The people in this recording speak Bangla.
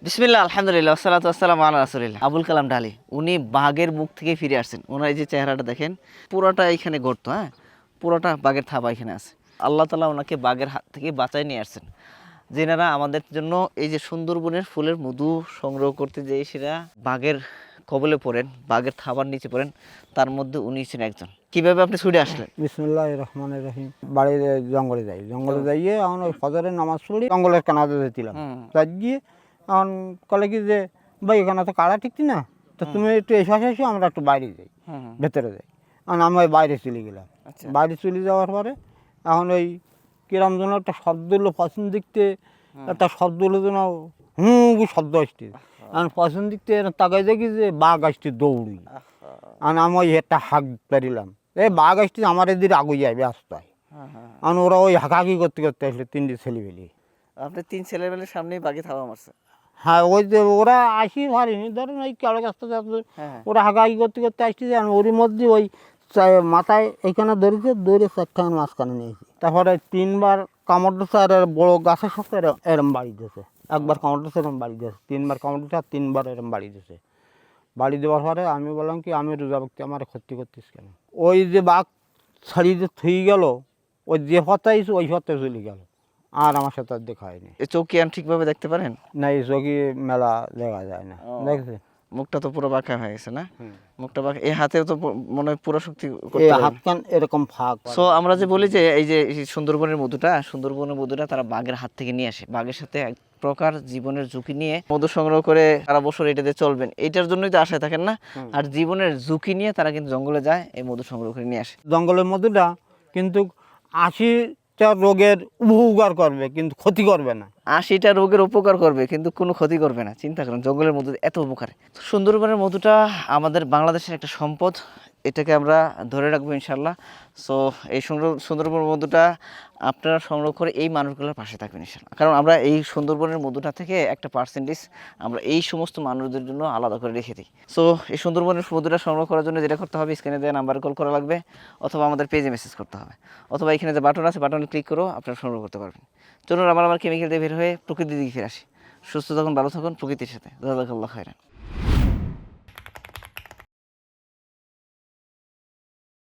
বিসমিল্লাহ, আলহামদুলিল্লাহ, আসসালাতু ওয়াসসালামু আলা রাসূলিল্লাহ। আবুল কালাম ঢালী উনি বাঘের মুখ থেকে ফিরে আসছেন। ওনার এই যে চেহারাটা দেখেন, পুরোটা এইখানে গর্ত, হ্যাঁ, পুরোটা বাঘের থাবা এখানে আছে। আল্লাহ তাআলা ওনাকে বাঘের হাত থেকে বাঁচায় নিয়ে আসছেন। যেনারা আমাদের জন্য এই যে সুন্দরবনের ফুলের মধু সংগ্রহ করতে যেয়ে সেরা বাঘের কবলে পড়েন, বাঘের থাবার নিচে পড়েন, তার মধ্যে উনি ছিলেন একজন। কিভাবে আপনি ছুটে আসলেন? বিসমুল্লাহির রহমানির রহিম। বাড়ির জঙ্গলে যাই, জঙ্গলে যাইয়ে এখন ওই ফজরের নামাজ পড়ি জঙ্গলের কানাতে যেছিলাম। তাই গিয়ে এখন কলে কি যে ভাই এখানে তো কাড়া ঠিকছি না, তো তুমি একটু এসে এসো, আমরা একটু বাইরে যাই, ভেতরে যাই। এখন আমি ওই বাইরে চলে গেলাম। বাইরে চলে যাওয়ার পরে এখন ওই কিরম যেন একটা শব্দ হলো পছন্দ দিকতে, একটা শব্দ হলো যেন শব্দ আসছে। এখন পছন্দ দিকতে তাকাই দেখি যে বাঘ আসছে দৌড়ি। আর আমি ওই একটা হাঁক পেরিলাম, এই বাঘ আসছে আমার এদিকে আগুই যাবে আসতে হয়। আর ওরা ওই হাঁকাহাঁকি করতে করতে আসলে তিনটে ছেলেবেলি। আপনি তিন ছেলেমেয়ের সামনেই বাঘে থাবা মারছে? হ্যাঁ, ওই যে ওরা আসি পারিনি, ধরেন ওই কেড়ে গাছটা যাচ্ছে, ওরা হাঁকাহাঁকি করতে করতে আসছে। ওরই মধ্যে ওই মাথায় এইখানে ধরেছে, ধরে চারখান মাঝখানে নিয়েছি। তারপরে তিনবার কামড় দিচ্ছে, আর বড়ো গাছের সাথে এরম বাড়ি দিয়েছে। একবার কামড় দিচ্ছে, এরম বাড়ি দিয়েছে, তিনবার কামড় দিচ্ছে, আর তিনবার এরম বাড়ি দিয়েছে। বাড়ি দেওয়ার পরে আমি বললাম কি, আমি রোজা ব্যক্তি, আমার ক্ষতি করতিস কেন? ওই যে বাঘ ছাড়িয়ে যে থুই গেল, ওই যে পথে ওই পথে চলে গেল, আর আমার সাথে আর দেখা হয়নি। এই চোখ কি আর ঠিকভাবে দেখতে পারেন? না, এই চোখে মেলা দেখা যায় না, দেখছে। মুখটা তো পুরো বাঁকা হয়ে গেছে না? মুখটা বাঁকা। এই হাতেও তো মনে হয় পুরো শক্তি এই করতে পারেন। হাত কান এরকম ফাঁক। সো আমরা যে বলি যে এই যে সুন্দরবনের মধুটা তারা বাঘের হাত থেকে নিয়ে আসে। বাঘের সাথে এক প্রকার জীবনের ঝুঁকি নিয়ে মধু সংগ্রহ করে সারা বছর এটাতে চলবেন, এইটার জন্যই তো আশায় থাকেন না। আর জীবনের ঝুঁকি নিয়ে তারা কিন্তু জঙ্গলে যায়, এই মধু সংগ্রহ করে নিয়ে আসে। জঙ্গলের মধ্যেটা কিন্তু 80টা রোগের উপকার করবে, কিন্তু ক্ষতি করবে না। 80টা রোগের উপকার করবে, কিন্তু কোনো ক্ষতি করবে না। চিন্তা করেন, জঙ্গলের মধু এত উপকার। সুন্দরবনের মধুটা আমাদের বাংলাদেশের একটা সম্পদ, এটাকে আমরা ধরে রাখবো ইনশাল্লাহ। সো এই সুন্দরবনের মধুটা আপনারা সংগ্রহ করে এই মানুষগুলোর পাশে থাকবেন ইনশাল্লাহ। কারণ আমরা এই সুন্দরবনের মধুটা থেকে একটা পার্সেন্টেজ আমরা এই সমস্ত মানুষদের জন্য আলাদা করে রেখে দিই। সো এই সুন্দরবনের মধুটা সংগ্রহ করার জন্য যেটা করতে হবে, স্ক্রিনে দেওয়া নাম্বারে কল করা লাগবে, অথবা আমাদের পেজে মেসেজ করতে হবে, অথবা এখানে যে বাটন আছে বাটনে ক্লিক করেও আপনারা সংগ্রহ করতে পারবেন। চলুন আমার কেমিক্যাল দিয়ে বের হয়ে প্রকৃতির দিকে ফিরে আসি। সুস্থ থাকুন, ভালো থাকুন প্রকৃতির সাথে। জাযাকাল্লাহু খাইরান।